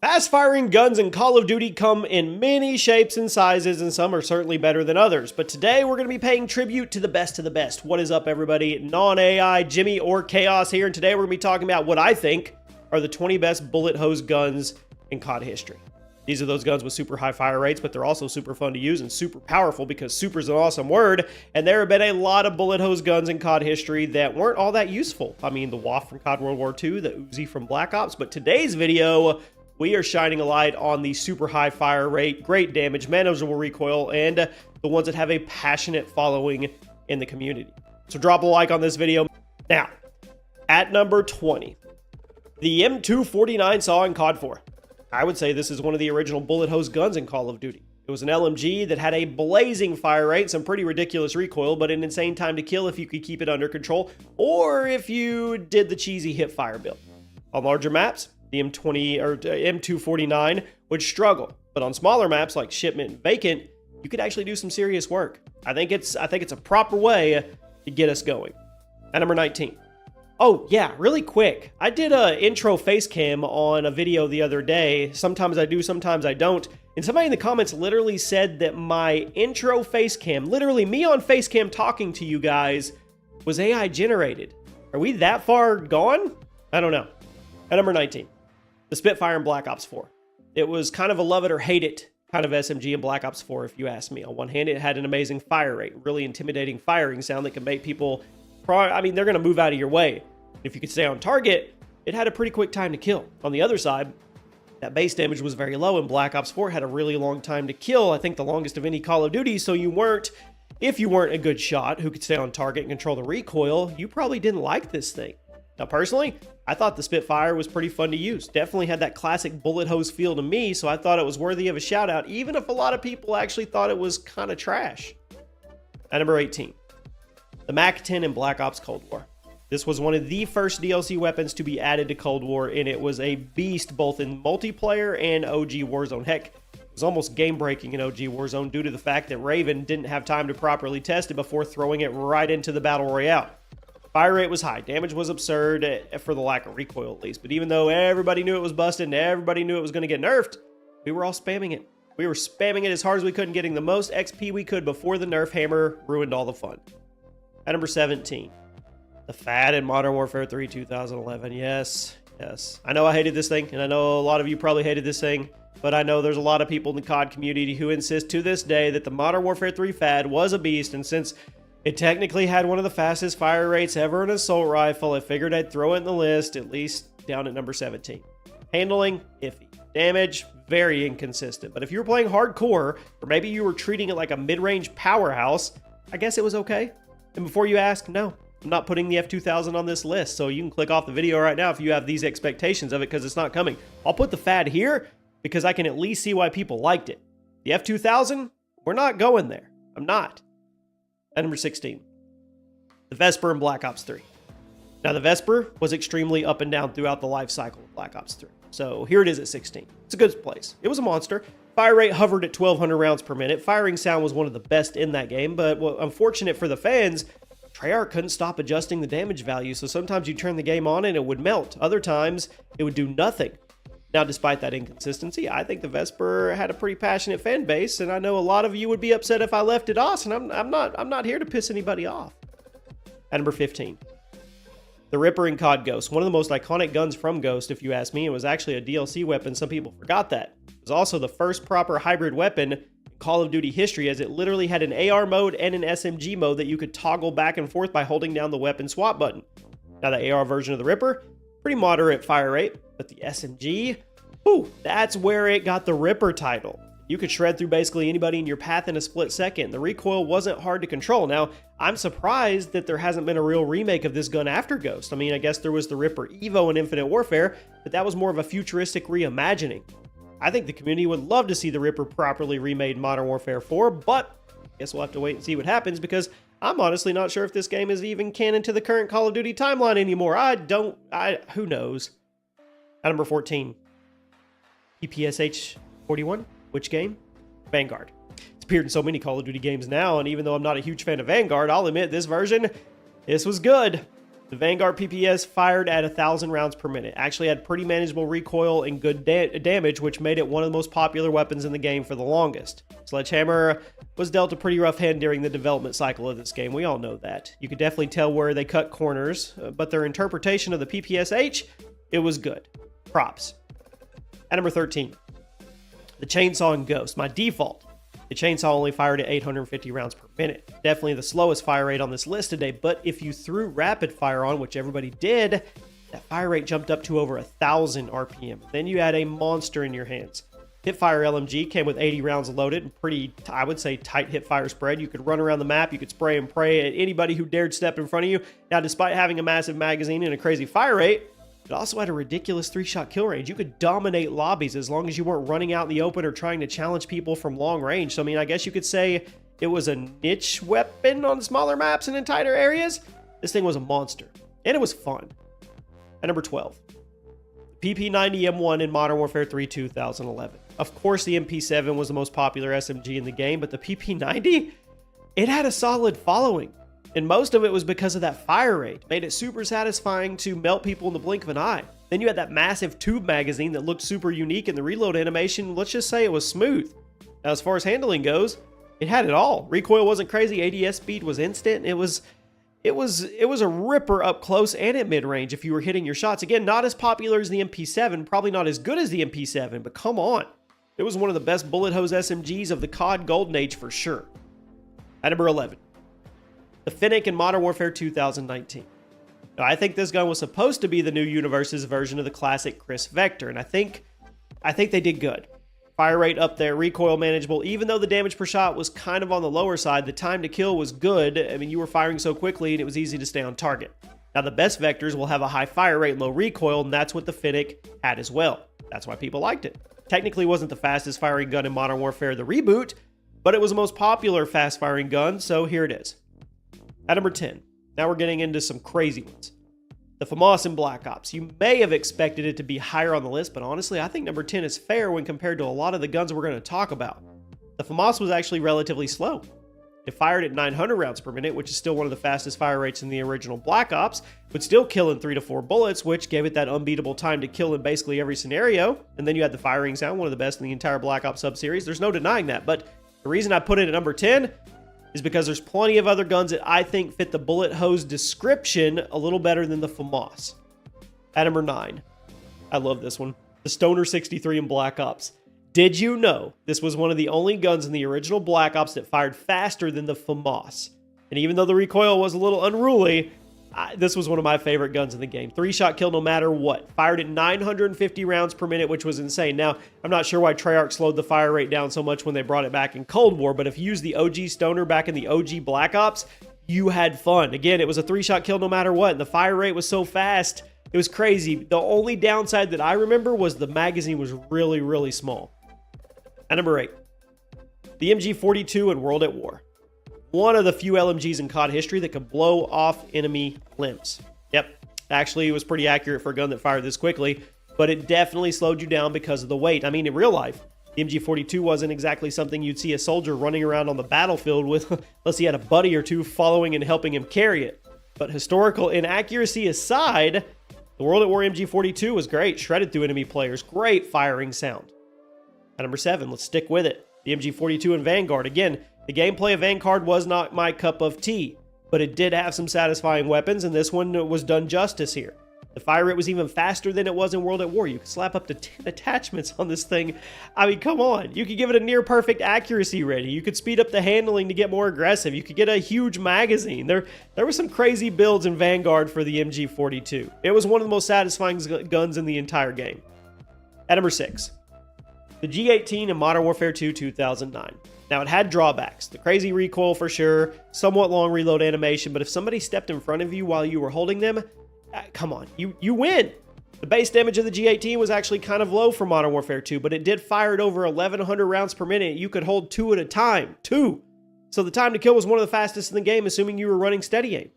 Fast-firing guns in Call of Duty come in many shapes and sizes, and some are certainly better than others. But today we're going to be paying tribute to the best of the best. What is up, everybody? Non-AI, Jimmy, or Chaos here, and today we're going to be talking about what I think are the 20 best bullet hose guns in COD history. These are those guns with super high fire rates, but they're also super fun to use and super powerful because super is an awesome word. And there have been a lot of bullet hose guns in COD history that weren't all that useful. I mean, the WAF from COD World War II, the Uzi from Black Ops, but today's video, we are shining a light on the super high fire rate, great damage, manageable recoil, and the ones that have a passionate following in the community. So drop a like on this video. Now, at number 20, the M249 saw in COD 4. I would say this is one of the original bullet hose guns in Call of Duty. It was an LMG that had a blazing fire rate, some pretty ridiculous recoil, but an insane time to kill if you could keep it under control, or if you did the cheesy hip fire build. On larger maps, the M249 would struggle, but on smaller maps like Shipment and Vacant, you could actually do some serious work. I think it's a proper way to get us going. At number 19. Oh yeah, really quick. I did a intro face cam on a video the other day. Sometimes I do, sometimes I don't. And somebody in the comments literally said that my intro face cam, literally me on face cam talking to you guys, was AI generated. Are we that far gone? I don't know. At number 19. The Spitfire in Black Ops 4. It was kind of a love it or hate it kind of SMG in Black Ops 4, if you ask me. On one hand, it had an amazing fire rate, really intimidating firing sound that could make people, they're going to move out of your way. If you could stay on target, it had a pretty quick time to kill. On the other side, that base damage was very low, and Black Ops 4 had a really long time to kill. I think the longest of any Call of Duty, so if you weren't a good shot who could stay on target and control the recoil, you probably didn't like this thing. Now, personally, I thought the Spitfire was pretty fun to use. Definitely had that classic bullet hose feel to me, so I thought it was worthy of a shout out, even if a lot of people actually thought it was kind of trash. At number 18, the MAC-10 in Black Ops Cold War. This was one of the first DLC weapons to be added to Cold War, and it was a beast both in multiplayer and OG Warzone. Heck, it was almost game-breaking in OG Warzone due to the fact that Raven didn't have time to properly test it before throwing it right into the Battle Royale. Fire rate was high, damage was absurd for the lack of recoil at least, but even though everybody knew it was busted and everybody knew it was going to get nerfed, we were all spamming it. We were spamming it as hard as we could and getting the most XP we could before the nerf hammer ruined all the fun. At number 17, the FAD in Modern Warfare 3 2011. Yes. I know I hated this thing, and I know a lot of you probably hated this thing, but I know there's a lot of people in the COD community who insist to this day that the Modern Warfare 3 FAD was a beast, and since it technically had one of the fastest fire rates ever in an assault rifle, I figured I'd throw it in the list, at least down at number 17. Handling, iffy. Damage, very inconsistent. But if you were playing hardcore, or maybe you were treating it like a mid-range powerhouse, I guess it was okay. And before you ask, no, I'm not putting the F2000 on this list, so you can click off the video right now if you have these expectations of it, because it's not coming. I'll put the FAD here, because I can at least see why people liked it. The F2000, we're not going there. I'm not. At number 16, the Vesper in Black Ops 3. Now, the Vesper was extremely up and down throughout the life cycle of Black Ops 3. So here it is at 16. It's a good place. It was a monster. Fire rate hovered at 1,200 rounds per minute. Firing sound was one of the best in that game, but unfortunate for the fans, Treyarch couldn't stop adjusting the damage value, so sometimes you turn the game on and it would melt. Other times, it would do nothing. Now, despite that inconsistency, I think the Vesper had a pretty passionate fan base, and I know a lot of you would be upset if I left it off, and I'm not here to piss anybody off. At number 15, the Ripper in COD Ghost, one of the most iconic guns from Ghost, if you ask me. It was actually a DLC weapon. Some people forgot that. It was also the first proper hybrid weapon in Call of Duty history, as it literally had an AR mode and an SMG mode that you could toggle back and forth by holding down the weapon swap button. Now, the AR version of the Ripper, pretty moderate fire rate, but the SMG, that's where it got the Ripper title. You could shred through basically anybody in your path in a split second. The recoil wasn't hard to control. Now, I'm surprised that there hasn't been a real remake of this gun after Ghost. I mean, I guess there was the Ripper Evo in Infinite Warfare, but that was more of a futuristic reimagining. I think the community would love to see the Ripper properly remade in Modern Warfare 4, but I guess we'll have to wait and see what happens, because I'm honestly not sure if this game is even canon to the current Call of Duty timeline anymore. Who knows? At number 14, PPSH 41. Which game? Vanguard. It's appeared in so many Call of Duty games now, and even though I'm not a huge fan of Vanguard, I'll admit this version, this was good. The Vanguard PPS fired at 1,000 rounds per minute. Actually had pretty manageable recoil and good damage, which made it one of the most popular weapons in the game for the longest. Sledgehammer was dealt a pretty rough hand during the development cycle of this game. We all know that. You could definitely tell where they cut corners, but their interpretation of the PPSH, it was good. Props. At number 13, the Chainsaw and Ghost. My default. The Chainsaw only fired at 850 rounds per minute. Definitely the slowest fire rate on this list today, but if you threw rapid fire on, which everybody did, that fire rate jumped up to over 1,000 RPM. Then you had a monster in your hands. Hipfire LMG came with 80 rounds loaded and pretty, I would say, tight hipfire spread. You could run around the map, you could spray and pray at anybody who dared step in front of you. Now, despite having a massive magazine and a crazy fire rate, it also had a ridiculous 3-shot kill range. You could dominate lobbies as long as you weren't running out in the open or trying to challenge people from long range. So, I mean, I guess you could say it was a niche weapon on smaller maps and in tighter areas. This thing was a monster, and it was fun. At number 12, PP90M1 in Modern Warfare 3 2011. Of course, the MP7 was the most popular SMG in the game, but the PP90, it had a solid following. And most of it was because of that fire rate. Made it super satisfying to melt people in the blink of an eye. Then you had that massive tube magazine that looked super unique, and the reload animation, let's just say it was smooth. Now, as far as handling goes, it had it all. Recoil wasn't crazy, ADS speed was instant. It was a ripper up close and at mid-range if you were hitting your shots. Again, not as popular as the MP7, probably not as good as the MP7, but come on. It was one of the best bullet hose SMGs of the COD Golden Age for sure. At number 11. The Finnick in Modern Warfare 2019. Now, I think this gun was supposed to be the new universe's version of the classic Chris Vector, and I think they did good. Fire rate up there, recoil manageable. Even though the damage per shot was kind of on the lower side, the time to kill was good. I mean, you were firing so quickly and it was easy to stay on target. Now, the best Vectors will have a high fire rate and low recoil, and that's what the Finnick had as well. That's why people liked it. Technically wasn't the fastest firing gun in Modern Warfare the reboot, but it was the most popular fast firing gun, so here it is. At number 10, now we're getting into some crazy ones. The FAMAS in Black Ops. You may have expected it to be higher on the list, but honestly, I think number 10 is fair when compared to a lot of the guns we're going to talk about. The FAMAS was actually relatively slow. It fired at 900 rounds per minute, which is still one of the fastest fire rates in the original Black Ops, but still killing 3 to 4 bullets, which gave it that unbeatable time to kill in basically every scenario. And then you had the firing sound, one of the best in the entire Black Ops sub-series. There's no denying that, but the reason I put it at number 10 is because there's plenty of other guns that I think fit the bullet hose description a little better than the FAMAS. At number 9, I love this one, the Stoner 63 in Black Ops. Did you know this was one of the only guns in the original Black Ops that fired faster than the FAMAS? And even though the recoil was a little unruly, this was one of my favorite guns in the game. 3-shot kill no matter what. Fired at 950 rounds per minute, which was insane. Now, I'm not sure why Treyarch slowed the fire rate down so much when they brought it back in Cold War, but if you used the OG Stoner back in the OG Black Ops, you had fun. Again, it was a 3-shot kill no matter what, and the fire rate was so fast, it was crazy. The only downside that I remember was the magazine was really, really small. At number 8, the MG42 in World at War. One of the few LMGs in COD history that could blow off enemy limbs. Yep, actually it was pretty accurate for a gun that fired this quickly, but it definitely slowed you down because of the weight. I mean, in real life, the MG42 wasn't exactly something you'd see a soldier running around on the battlefield with unless he had a buddy or two following and helping him carry it. But historical inaccuracy aside, the World at War MG42 was great, shredded through enemy players, great firing sound. At number 7, let's stick with it. The MG42 in Vanguard. Again, the gameplay of Vanguard was not my cup of tea, but it did have some satisfying weapons, and this one was done justice here. The fire rate was even faster than it was in World at War. You could slap up to 10 attachments on this thing. I mean, come on. You could give it a near perfect accuracy rating. You could speed up the handling to get more aggressive. You could get a huge magazine. There were some crazy builds in Vanguard for the MG42. It was one of the most satisfying guns in the entire game. At number 6, the G18 in Modern Warfare 2 2009. Now, it had drawbacks. The crazy recoil for sure, somewhat long reload animation, but if somebody stepped in front of you while you were holding them, come on, you win. The base damage of the G18 was actually kind of low for Modern Warfare 2, but it did fire at over 1,100 rounds per minute. You could hold 2 at a time. 2! So the time to kill was one of the fastest in the game, assuming you were running steady aim.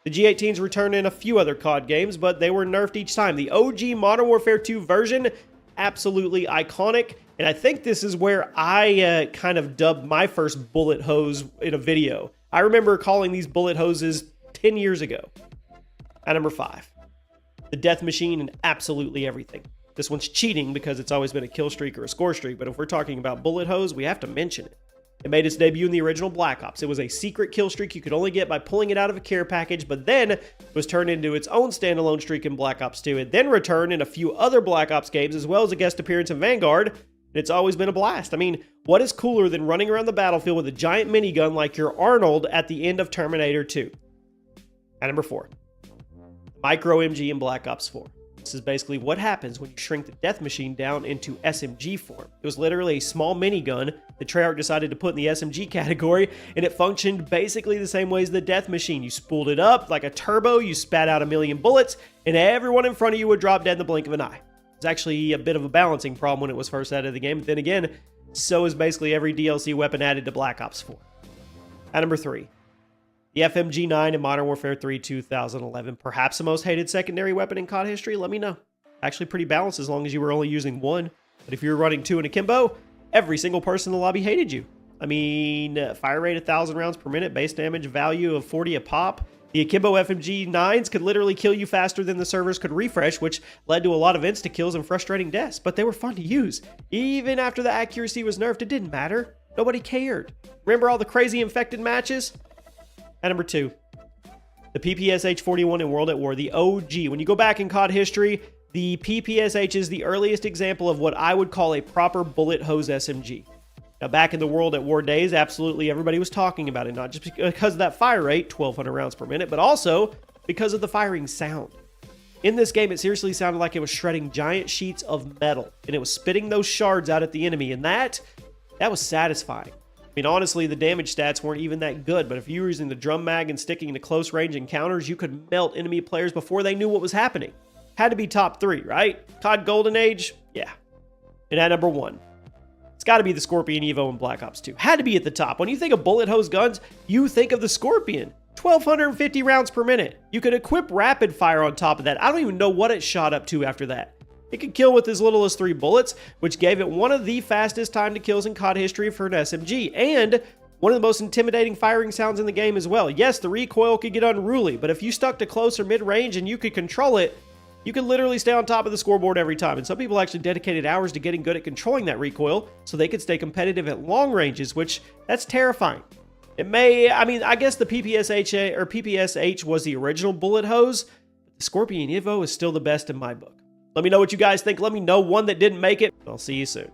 The G18s returned in a few other COD games, but they were nerfed each time. The OG Modern Warfare 2 version, absolutely iconic. And I think this is where I kind of dubbed my first bullet hose in a video. I remember calling these bullet hoses 10 years ago. At number 5, the death machine and absolutely everything. This one's cheating because it's always been a kill streak or a score streak, but if we're talking about bullet hose, we have to mention it. It made its debut in the original Black Ops. It was a secret kill streak you could only get by pulling it out of a care package, but then it was turned into its own standalone streak in Black Ops 2. It then returned in a few other Black Ops games, as well as a guest appearance in Vanguard, and it's always been a blast. I mean, what is cooler than running around the battlefield with a giant minigun like you're Arnold at the end of Terminator 2? At number 4, Micro MG in Black Ops 4. This is basically what happens when you shrink the death machine down into SMG form. It was literally a small minigun that Treyarch decided to put in the SMG category, and it functioned basically the same way as the death machine. You spooled it up like a turbo, you spat out a million bullets, and everyone in front of you would drop dead in the blink of an eye. It was actually a bit of a balancing problem when it was first added to the game, but then again, so is basically every DLC weapon added to Black Ops 4. At number 3, the FMG9 in Modern Warfare 3 2011. Perhaps the most hated secondary weapon in COD history? Let me know. Actually pretty balanced as long as you were only using one. But if you were running 2 in akimbo, every single person in the lobby hated you. I mean, fire rate 1,000 rounds per minute, base damage value of 40 a pop. The akimbo FMG9s could literally kill you faster than the servers could refresh, which led to a lot of insta-kills and frustrating deaths. But they were fun to use. Even after the accuracy was nerfed, it didn't matter. Nobody cared. Remember all the crazy infected matches? At number 2, the PPSH-41 in World at War, the OG. When you go back in COD history, the PPSH is the earliest example of what I would call a proper bullet hose SMG. Now, back in the World at War days, absolutely everybody was talking about it, not just because of that fire rate, 1,200 rounds per minute, but also because of the firing sound. In this game, it seriously sounded like it was shredding giant sheets of metal, and it was spitting those shards out at the enemy, and that was satisfying. I mean, honestly, the damage stats weren't even that good, but if you were using the drum mag and sticking to close range encounters, you could melt enemy players before they knew what was happening. Had to be top 3, right? COD Golden Age? Yeah. And at number 1, it's got to be the Scorpion Evo in Black Ops 2. Had to be at the top. When you think of bullet hose guns, you think of the Scorpion. 1,250 rounds per minute. You could equip rapid fire on top of that. I don't even know what it shot up to after that. It could kill with as little as 3 bullets, which gave it one of the fastest time to kills in COD history for an SMG, and one of the most intimidating firing sounds in the game as well. Yes, the recoil could get unruly, but if you stuck to close or mid-range and you could control it, you could literally stay on top of the scoreboard every time. And some people actually dedicated hours to getting good at controlling that recoil so they could stay competitive at long ranges, which that's terrifying. I guess the PPSH was the original bullet hose, but the Scorpion Evo is still the best in my book. Let me know what you guys think. Let me know one that didn't make it. I'll see you soon.